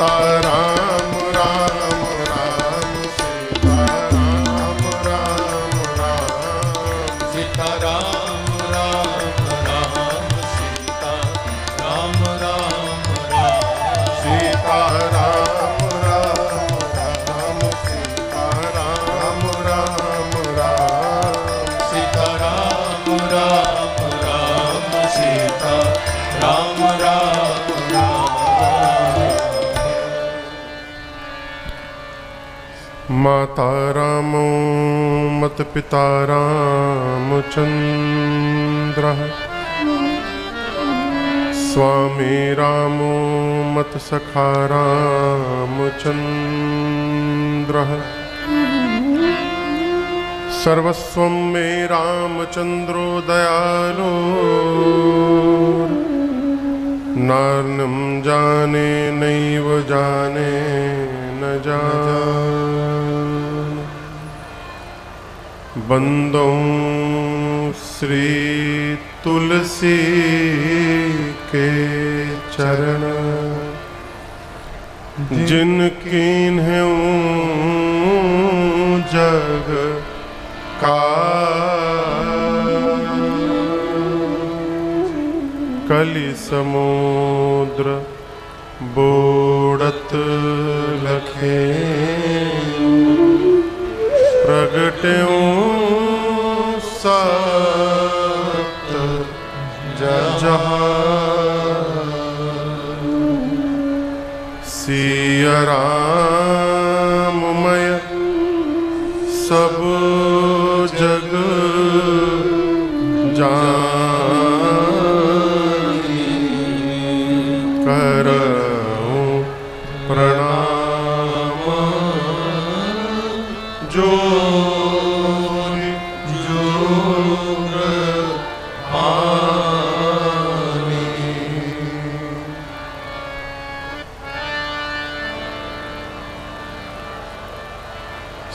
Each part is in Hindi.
सीता राम राम राम सीता राम राम राम सीता राम राम राम सीता राम राम राम सीता राम राम राम सीता राम राम राम सीता राम राम राम सीता राम राम राम माता रामो मत पिता रामचन्द्रः स्वामी रामो मत सखा रामचन्द्रः सर्वस्वं मे रामचन्द्रो दयालो नार्नं जाने नैव जाने न जाने बंदो श्री तुलसी के चरण जिनकीन्हूं जग का कलि समुद्र बोड़त लखे प्रगट्यों सत जहाँ सिया राममय सब जग जानी करऊं प्रणाम जोरि जोग आनी।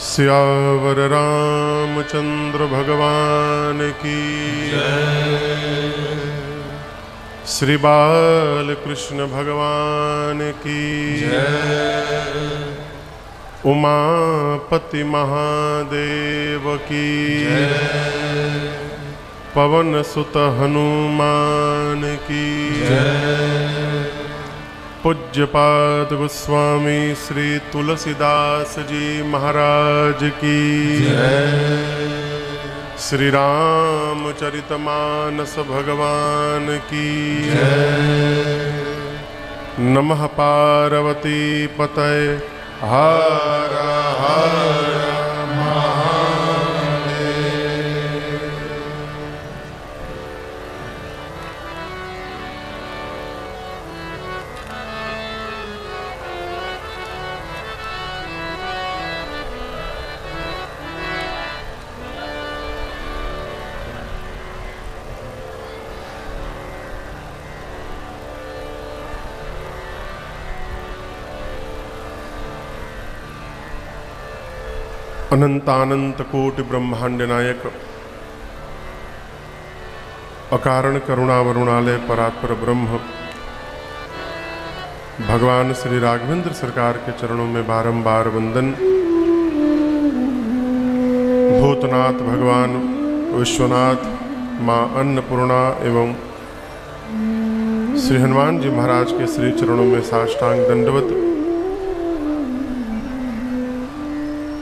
सियावर रामचंद्र भगवान की जय। श्री बाल कृष्ण भगवान की जय। उमापति महादेव की जय। पवन सुत हनुमान की जय। पूज्यपाद गोस्वामी श्री तुलसीदास जी महाराज की जय। श्री रामचरितमानस भगवान की जय। नमः पार्वती पतये हर हर महादेव। अनंतानंत कोटि ब्रह्मांड नायक अकारण करुणा वरुणालय परात्पर ब्रह्म भगवान श्री राघवेंद्र सरकार के चरणों में बारंबार वंदन। भूतनाथ भगवान विश्वनाथ, माँ अन्नपूर्णा एवं श्री हनुमान जी महाराज के श्री चरणों में साष्टांग दंडवत।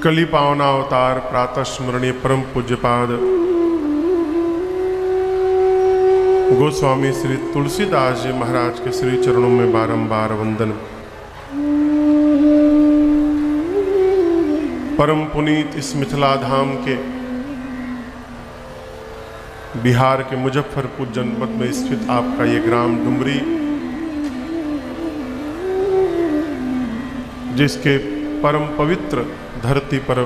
कली पावना अवतार प्रातः स्मरणीय परम पूज्यपाद गोस्वामी श्री तुलसीदास जी महाराज के श्री चरणों में बारंबार वंदन। परम पुनीत इस मिथिला धाम के बिहार के मुजफ्फरपुर जनपद में स्थित आपका ये ग्राम डुमरी, जिसके परम पवित्र धरती पर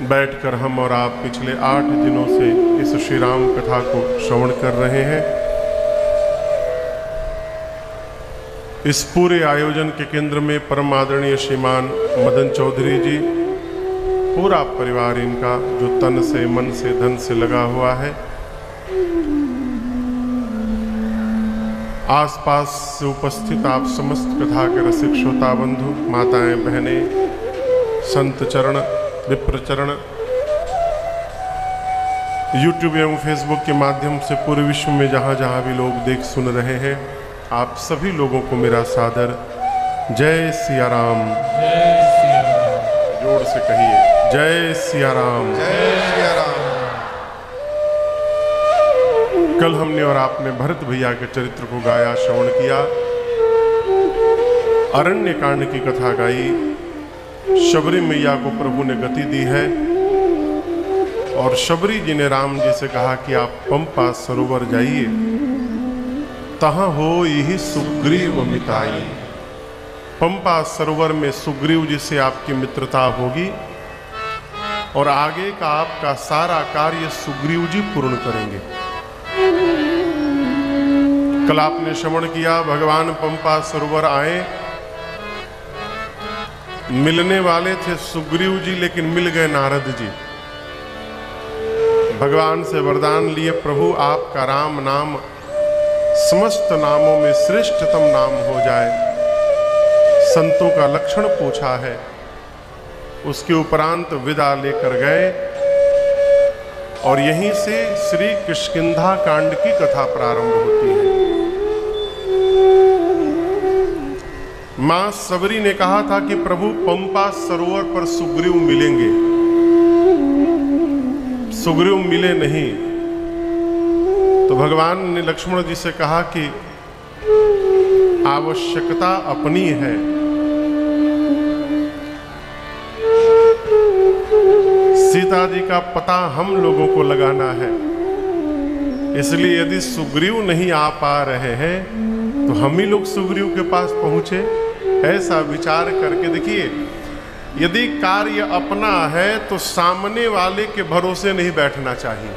बैठकर हम और आप पिछले 8 दिनों से इस श्री राम कथा को श्रवण कर रहे हैं। इस पूरे आयोजन के केंद्र में परम आदरणीय श्रीमान मदन चौधरी जी, पूरा परिवार इनका जो तन से मन से धन से लगा हुआ है। आसपास से उपस्थित आप समस्त कथा के रसिक श्रोता बंधु, माताएं, बहनें, संत चरण, विप्र चरण, यूट्यूब एवं फेसबुक के माध्यम से पूरे विश्व में जहाँ जहाँ भी लोग देख सुन रहे हैं, आप सभी लोगों को मेरा सादर जय सिया राम। जय सिया राम। जोर से कहिए, जय सिया राम। जय सिया राम। कल हमने और आपने भरत भैया के चरित्र को गाया, श्रवण किया, अरण्य कांड की कथा गाई। शबरी मैया को प्रभु ने गति दी है और शबरी जी ने राम जी से कहा कि आप पंपा सरोवर जाइए, तहां हो यही सुग्रीव मिताई। पंपा सरोवर में सुग्रीव जी से आपकी मित्रता होगी और आगे का आपका सारा कार्य सुग्रीव जी पूर्ण करेंगे। कल आपने श्रवण किया, भगवान पंपा सरोवर आए, मिलने वाले थे सुग्रीव जी, लेकिन मिल गए नारद जी। भगवान से वरदान लिए, प्रभु आपका राम नाम समस्त नामों में श्रेष्ठतम नाम हो जाए। संतों का लक्षण पूछा है, उसके उपरांत विदा लेकर गए और यहीं से श्री किष्किंधा कांड की कथा प्रारंभ होती है। मां सबरी ने कहा था कि प्रभु पंपा सरोवर पर सुग्रीव मिलेंगे, सुग्रीव मिले नहीं, तो भगवान ने लक्ष्मण जी से कहा कि आवश्यकता अपनी है, सीता जी का पता हम लोगों को लगाना है, इसलिए यदि सुग्रीव नहीं आ पा रहे हैं तो हम ही लोग सुग्रीव के पास पहुंचे। ऐसा विचार करके देखिए, यदि कार्य अपना है तो सामने वाले के भरोसे नहीं बैठना चाहिए।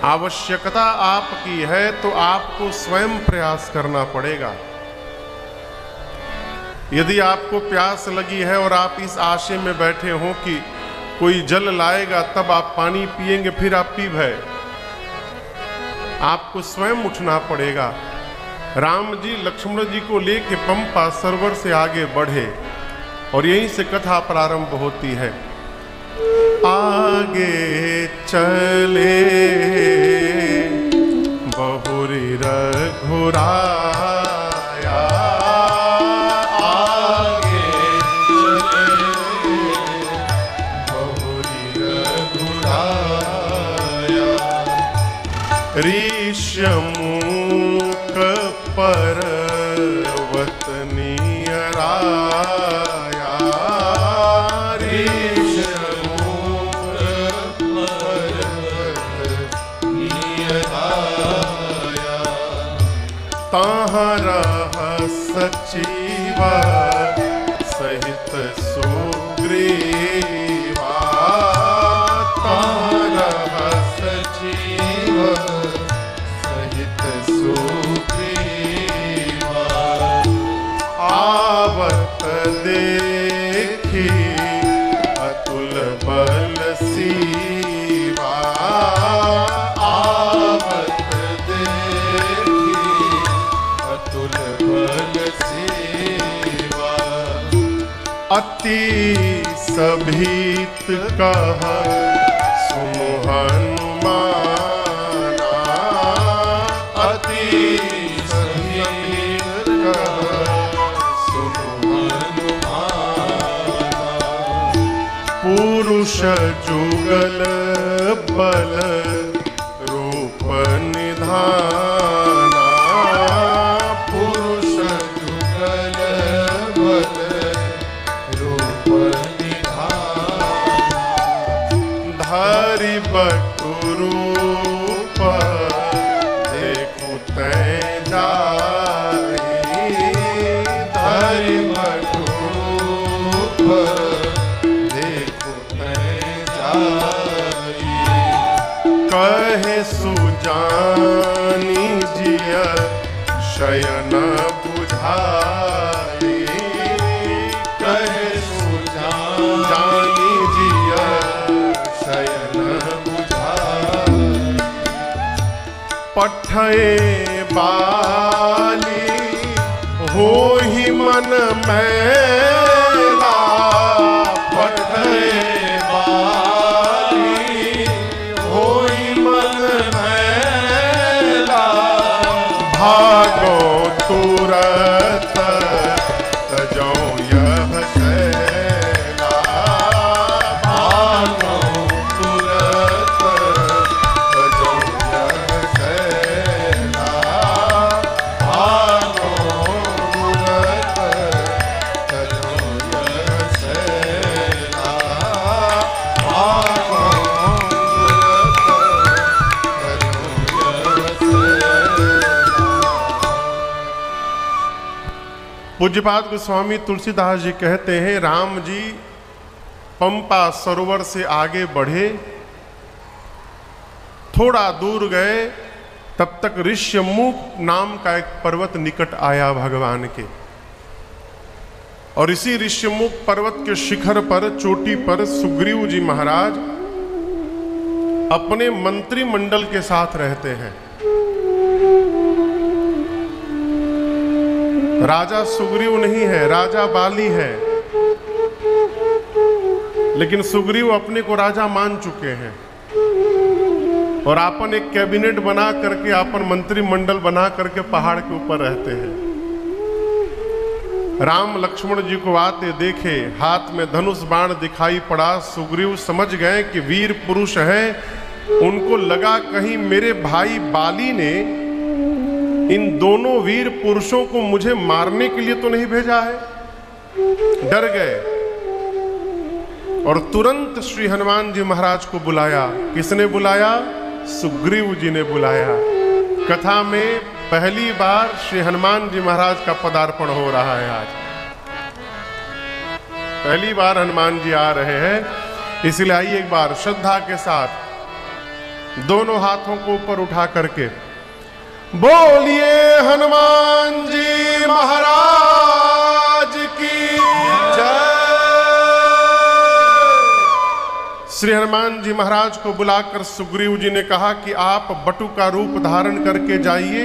आवश्यकता आपकी है तो आपको स्वयं प्रयास करना पड़ेगा। यदि आपको प्यास लगी है और आप इस आशे में बैठे हो कि कोई जल लाएगा तब आप पानी पिएंगे, फिर आप पी भय, आपको स्वयं उठना पड़ेगा। राम जी लक्ष्मण जी को लेके पंपा सरोवर से आगे बढ़े और यहीं से कथा प्रारंभ होती है। आगे चले बहुरी रघुराया, ऋष्यमूक पर्वत नियराया, ऋष्यमूक पर्वत नियराया, तहाँ रह सचिव सहित सुग्रीवा, तहाँ रह सचिव सुग्रीवा, आवत देखी अतुल बल सीवा, आवत देखी अतुल बल सीवा, अति सभीत कहा सुनो हनुमाना, अति सभीत कहा सुनो हनुमाना, पुरुष जुगल बल रूप निधाना, पुरुष जुगल बल रूप निधाना, धारी बटुरूप देखो तै जाई, हरि बटूप देखो तै जाई, कहे सुजानी जिया शयन बुझाई, कहे जानी जिया शयन बुझाई, पठए बाली हो ही मन मैला, पठए बाली हो ही मन मैला, भागो तुरत तजो यह शैला, भागो तुरत तजो यह शैला, भागो तुरत तजो यह शैला, भागो तुरत तजो यह शैला। पूज्यपाद गोस्वामी तुलसीदास जी कहते हैं, राम जी पंपा सरोवर से आगे बढ़े, थोड़ा दूर गए, तब तक ऋष्यमुख नाम का एक पर्वत निकट आया भगवान के। और इसी ऋष्यमुख पर्वत के शिखर पर, चोटी पर सुग्रीव जी महाराज अपने मंत्रिमंडल के साथ रहते हैं। राजा सुग्रीव नहीं है, राजा बाली है, लेकिन सुग्रीव अपने को राजा मान चुके हैं और आपन एक कैबिनेट बना करके, आपन मंत्रिमंडल बना करके पहाड़ के ऊपर रहते हैं। राम लक्ष्मण जी को आते देखे, हाथ में धनुष बाण दिखाई पड़ा। सुग्रीव समझ गए कि वीर पुरुष है। उनको लगा कहीं मेरे भाई बाली ने इन दोनों वीर पुरुषों को मुझे मारने के लिए तो नहीं भेजा है। डर गए और तुरंत श्री हनुमान जी महाराज को बुलाया। किसने बुलाया? सुग्रीव जी ने बुलाया। कथा में पहली बार श्री हनुमान जी महाराज का पदार्पण हो रहा है। आज पहली बार हनुमान जी आ रहे हैं, इसलिए आइए एक बार श्रद्धा के साथ दोनों हाथों को ऊपर उठा करके बोलिए हनुमान जी महाराज की जय। श्री हनुमान जी महाराज को बुलाकर सुग्रीव जी ने कहा कि आप बटु का रूप धारण करके जाइए,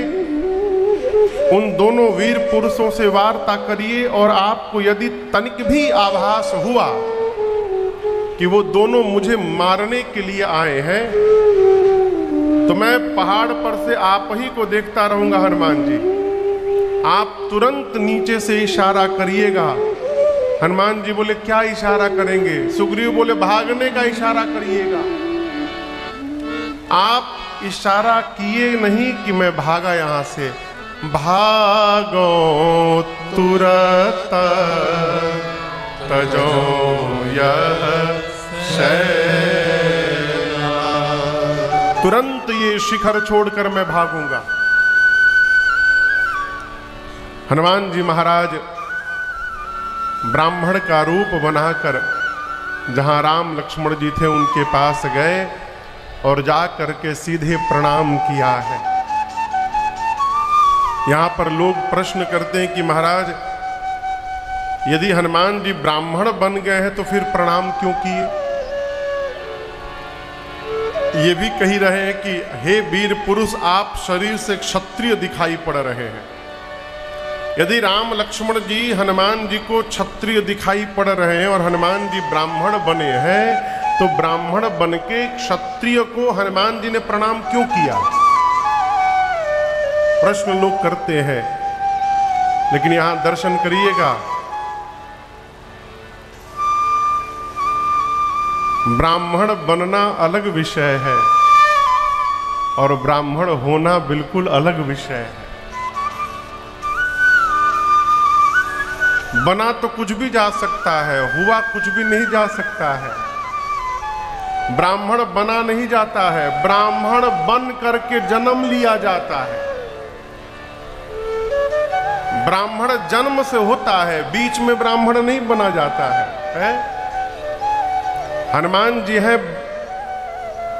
उन दोनों वीर पुरुषों से वार्ता करिए और आपको यदि तनिक भी आभास हुआ कि वो दोनों मुझे मारने के लिए आए हैं तो मैं पहाड़ पर से आप ही को देखता रहूंगा। हनुमान जी आप तुरंत नीचे से इशारा करिएगा। हनुमान जी बोले क्या इशारा करेंगे? सुग्रीव बोले भागने का इशारा करिएगा। आप इशारा किए नहीं कि मैं भागा यहां से, भागो तुरत तजो यह शैला, तुरंत ये शिखर छोड़कर मैं भागूंगा। हनुमान जी महाराज ब्राह्मण का रूप बनाकर जहां राम लक्ष्मण जी थे उनके पास गए और जा करके सीधे प्रणाम किया है। यहां पर लोग प्रश्न करते हैं कि महाराज यदि हनुमान जी ब्राह्मण बन गए हैं तो फिर प्रणाम क्यों किए? ये भी कही रहे हैं कि हे वीर पुरुष, आप शरीर से क्षत्रिय दिखाई पड़ रहे हैं। यदि राम लक्ष्मण जी हनुमान जी को क्षत्रिय दिखाई पड़ रहे हैं और हनुमान जी ब्राह्मण बने हैं, तो ब्राह्मण बन के क्षत्रिय को हनुमान जी ने प्रणाम क्यों किया? प्रश्न लोग करते हैं। लेकिन यहां दर्शन करिएगा, ब्राह्मण बनना अलग विषय है और ब्राह्मण होना बिल्कुल अलग विषय है। बना तो कुछ भी जा सकता है, हुआ कुछ भी नहीं जा सकता है। ब्राह्मण बना नहीं जाता है, ब्राह्मण बन करके जन्म लिया जाता है। ब्राह्मण जन्म से होता है, बीच में ब्राह्मण नहीं बना जाता है? हनुमान जी हैं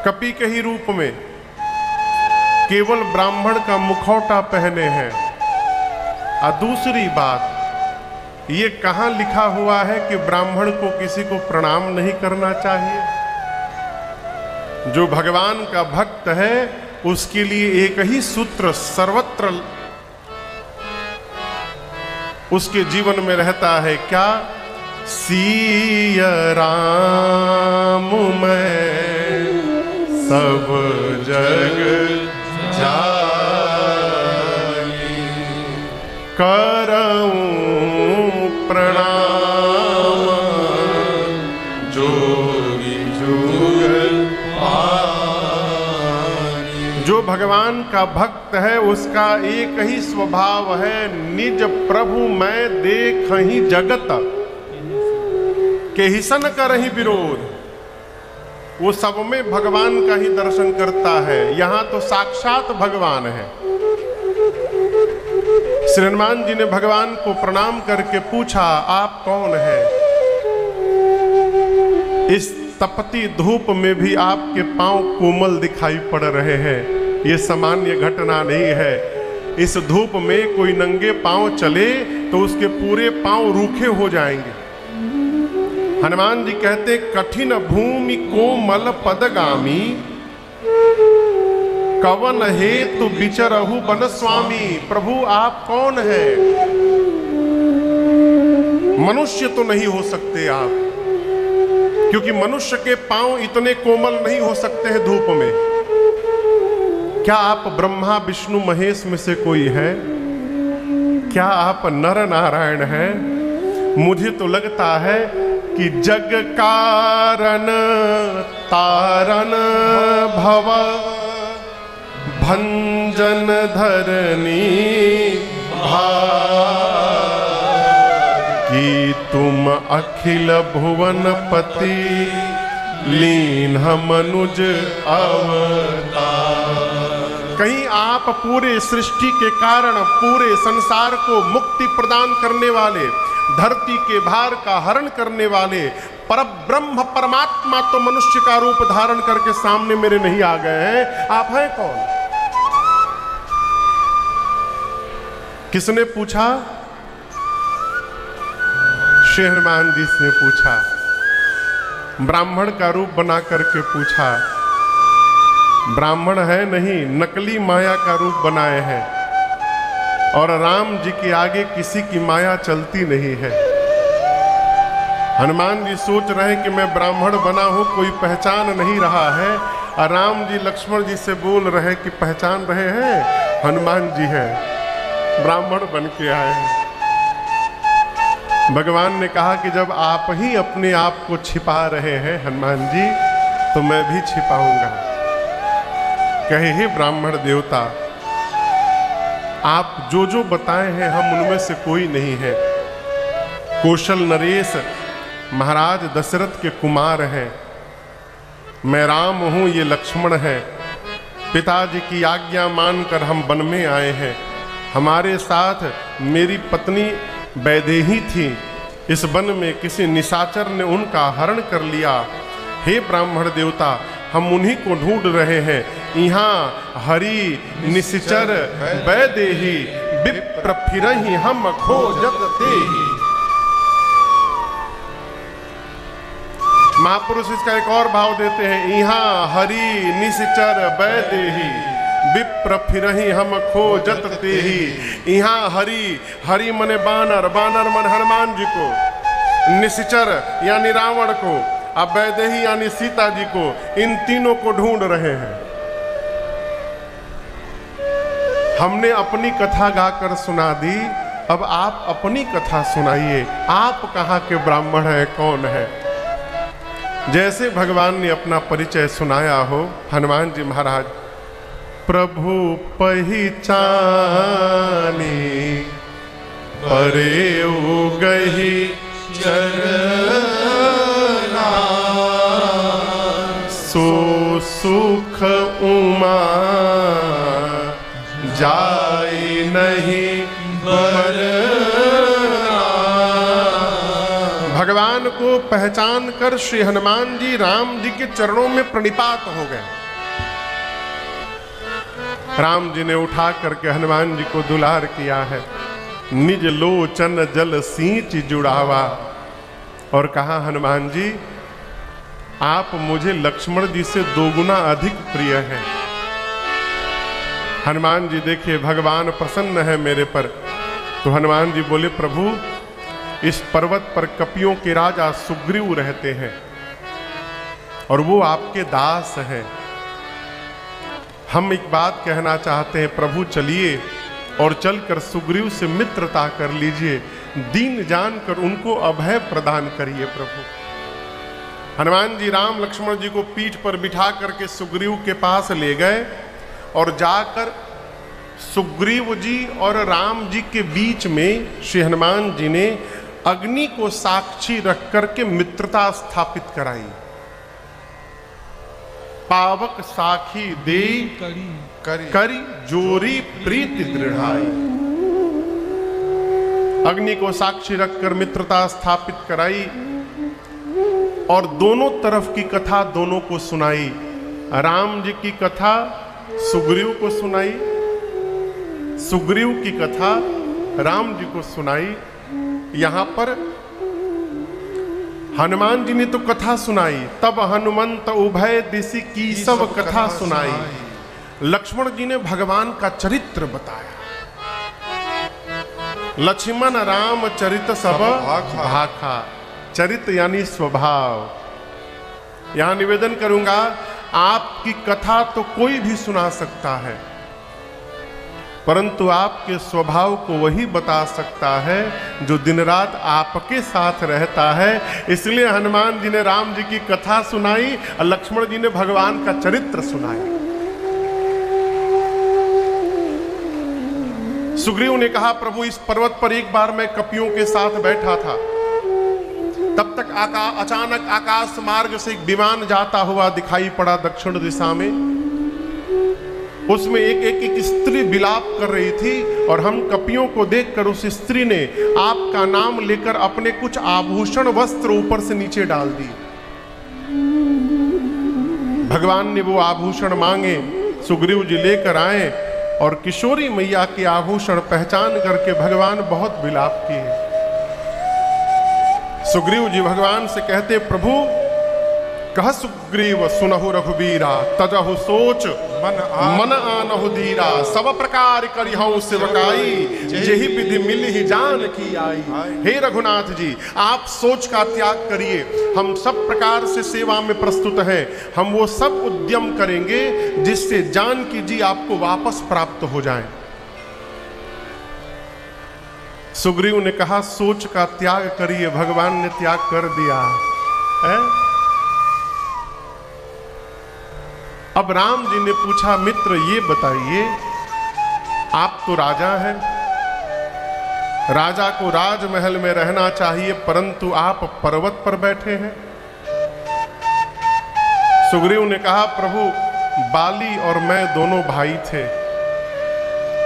कपि के ही रूप में, केवल ब्राह्मण का मुखौटा पहने हैं। और दूसरी बात, ये कहां लिखा हुआ है कि ब्राह्मण को किसी को प्रणाम नहीं करना चाहिए? जो भगवान का भक्त है उसके लिए एक ही सूत्र सर्वत्र उसके जीवन में रहता है, क्या? सिया राम मैं सब जग जानी, करऊं प्रणाम जोगी जुग पानी। जो भगवान का भक्त है उसका एक ही स्वभाव है, निज प्रभु मैं देखहि जगत केहिसन करहि विरोध। वो सब में भगवान का ही दर्शन करता है। यहां तो साक्षात भगवान है। श्री हनुमान जी ने भगवान को प्रणाम करके पूछा, आप कौन है? इस तपती धूप में भी आपके पांव कोमल दिखाई पड़ रहे हैं। ये सामान्य घटना नहीं है। इस धूप में कोई नंगे पांव चले तो उसके पूरे पांव रूखे हो जाएंगे। हनुमान जी कहते, कठिन भूमि कोमल पदगामी, कवन हेतु विचरहु वन स्वामी। प्रभु आप कौन है? मनुष्य तो नहीं हो सकते आप, क्योंकि मनुष्य के पांव इतने कोमल नहीं हो सकते हैं धूप में। क्या आप ब्रह्मा विष्णु महेश में से कोई है? क्या आप नर नारायण हैं? मुझे तो लगता है कि जग कारण तारण भव भंजन धरनी कि तुम अखिल भुवन पति लीन मनुज अवतार। कहीं आप पूरे सृष्टि के कारण पूरे संसार को मुक्ति प्रदान करने वाले, धरती के भार का हरण करने वाले परब्रह्म परमात्मा तो मनुष्य का रूप धारण करके सामने मेरे नहीं आ गए हैं। आप हैं कौन? किसने पूछा? श्री हनुमान जी ने पूछा। ब्राह्मण का रूप बना करके पूछा। ब्राह्मण है नहीं, नकली माया का रूप बनाए हैं। और राम जी के आगे किसी की माया चलती नहीं है। हनुमान जी सोच रहे हैं कि मैं ब्राह्मण बना हूं, कोई पहचान नहीं रहा है। और राम जी लक्ष्मण जी से बोल रहे हैं कि पहचान रहे हैं, हनुमान जी हैं, ब्राह्मण बन के आए हैं। भगवान ने कहा कि जब आप ही अपने आप को छिपा रहे हैं हनुमान जी, तो मैं भी छिपाऊंगा। कहे, हे ब्राह्मण देवता, आप जो जो बताए हैं हम उनमें से कोई नहीं है। कौशल नरेश महाराज दशरथ के कुमार हैं। मैं राम हूं, ये लक्ष्मण है। पिताजी की आज्ञा मानकर हम वन में आए हैं। हमारे साथ मेरी पत्नी वैदेही थी। इस वन में किसी निशाचर ने उनका हरण कर लिया। हे ब्राह्मण देवता, हम उन्हीं को ढूंढ रहे हैं। यहाँ हरि निशिचर वैदेही विप्र फिरहि हम खोजत तेहि। महापुरुष इसका एक और भाव देते हैं, यहाँ हरि निशिचर वैदेही विप्र फिरहि हम खोजत तेहि। यहाँ हरि, हरि मने बानर, बानर मन हनुमान जी को, निशिचर यानी रावण को, अब वैदेही यानी सीता जी को, इन तीनों को ढूंढ रहे हैं। हमने अपनी कथा गाकर सुना दी, अब आप अपनी कथा सुनाइए। आप कहाँ के ब्राह्मण हैं, कौन है? जैसे भगवान ने अपना परिचय सुनाया हो, हनुमान जी महाराज प्रभु पहिचानी परे उगहि चरना, सो सुख उमा जाय नहीं बरना। भगवान को पहचान कर श्री हनुमान जी राम जी के चरणों में प्रणिपात हो गए। राम जी ने उठा करके हनुमान जी को दुलार किया है। निज लोचन जल सींच जुड़ावा, और कहा, हनुमान जी आप मुझे लक्ष्मण जी से 2 गुना अधिक प्रिय हैं। हनुमान जी देखिए भगवान प्रसन्न है मेरे पर। तो हनुमान जी बोले प्रभु इस पर्वत पर कपियों के राजा सुग्रीव रहते हैं और वो आपके दास हैं। हम एक बात कहना चाहते हैं प्रभु, चलिए और चलकर सुग्रीव से मित्रता कर लीजिए, दीन जानकर उनको अभय प्रदान करिए प्रभु। हनुमान जी राम लक्ष्मण जी को पीठ पर बिठा करके सुग्रीव के पास ले गए और जाकर सुग्रीव जी और राम जी के बीच में श्री हनुमान जी ने अग्नि को साक्षी रख करके मित्रता स्थापित कराई। पावक साखी दे करी जोरी प्रीति दृढ़ाई। अग्नि को साक्षी रखकर मित्रता स्थापित कराई और दोनों तरफ की कथा दोनों को सुनाई। राम जी की कथा सुग्रीव को सुनाई, सुग्रीव की कथा राम जी को सुनाई। यहां पर हनुमान जी ने तो कथा सुनाई, तब हनुमंत उभय दिशि की सब कथा सुनाई। लक्ष्मण जी ने भगवान का चरित्र बताया। लक्ष्मण राम चरित सब भाखा, चरित्र यानी स्वभाव। यहां निवेदन करूंगा, आपकी कथा तो कोई भी सुना सकता है, परंतु आपके स्वभाव को वही बता सकता है जो दिन रात आपके साथ रहता है। इसलिए हनुमान जी ने राम जी की कथा सुनाई और लक्ष्मण जी ने भगवान का चरित्र सुनाया। सुग्रीव ने कहा प्रभु इस पर्वत पर एक बार मैं कपियों के साथ बैठा था, तब तक अचानक आकाश मार्ग से एक विमान जाता हुआ दिखाई पड़ा दक्षिण दिशा में। उसमें एक स्त्री विलाप कर रही थी और हम कपियों को देखकर उस स्त्री ने आपका नाम लेकर अपने कुछ आभूषण वस्त्र ऊपर से नीचे डाल दी। भगवान ने वो आभूषण मांगे, सुग्रीव जी लेकर आए और किशोरी मैया के आभूषण पहचान करके भगवान बहुत विलाप किए। सुग्रीव जी भगवान से कहते प्रभु कह सुग्रीव सुनहु रघुबीरा, तजहु सोच मन आनहु धीरा, सब प्रकार करिहु सेवकाई, जेहि विधि मिलहि जान की आई। हे रघुनाथ जी आप सोच का त्याग करिए, हम सब प्रकार से सेवा में प्रस्तुत हैं। हम वो सब उद्यम करेंगे जिससे जानकी जी आपको वापस प्राप्त हो जाए। सुग्रीव ने कहा सोच का त्याग करिए, भगवान ने त्याग कर दिया है। अब राम जी ने पूछा मित्र ये बताइए, आप तो राजा हैं, राजा को राजमहल में रहना चाहिए, परंतु आप पर्वत पर बैठे हैं। सुग्रीव ने कहा प्रभु बाली और मैं दोनों भाई थे,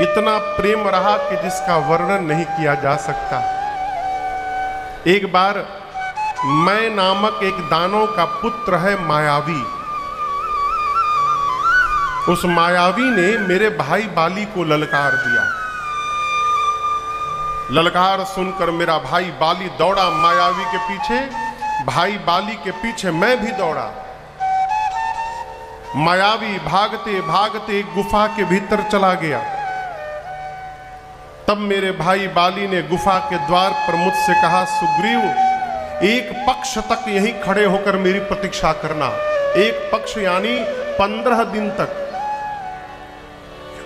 इतना प्रेम रहा कि जिसका वर्णन नहीं किया जा सकता। एक बार मैं नामक एक दानव का पुत्र है मायावी, उस मायावी ने मेरे भाई बाली को ललकार दिया। ललकार सुनकर मेरा भाई बाली दौड़ा मायावी के पीछे, भाई बाली के पीछे मैं भी दौड़ा। मायावी भागते भागते गुफा के भीतर चला गया। तब मेरे भाई बाली ने गुफा के द्वार पर मुझसे कहा सुग्रीव एक पक्ष तक यहीं खड़े होकर मेरी प्रतीक्षा करना, एक पक्ष यानी 15 दिन तक।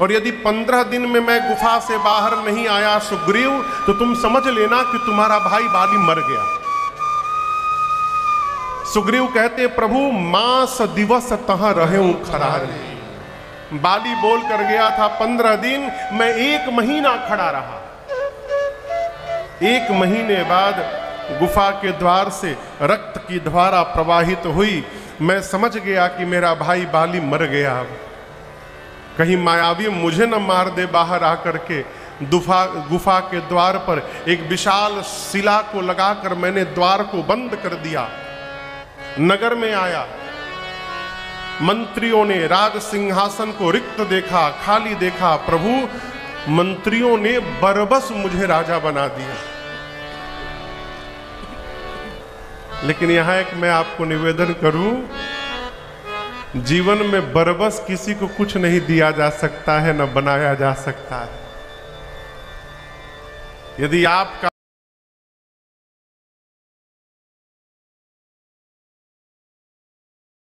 और यदि 15 दिन में मैं गुफा से बाहर नहीं आया सुग्रीव, तो तुम समझ लेना कि तुम्हारा भाई बाली मर गया। सुग्रीव कहते प्रभु मास दिवस तहां रहूं खरारे। बाली बोल कर गया था 15 दिन, मैं 1 महीना खड़ा रहा। 1 महीने बाद गुफा के द्वार से रक्त की धारा प्रवाहित हुई। मैं समझ गया कि मेरा भाई बाली मर गया। कहीं मायावी मुझे न मार दे। बाहर आकर के गुफा के द्वार पर एक विशाल शिला को लगाकर मैंने द्वार को बंद कर दिया। नगर में आया, मंत्रियों ने राज सिंहासन को रिक्त देखा, खाली देखा। प्रभु मंत्रियों ने बरबस मुझे राजा बना दिया। लेकिन यहां एक मैं आपको निवेदन करूं, जीवन में बरबस किसी को कुछ नहीं दिया जा सकता है, न बनाया जा सकता है। यदि आपका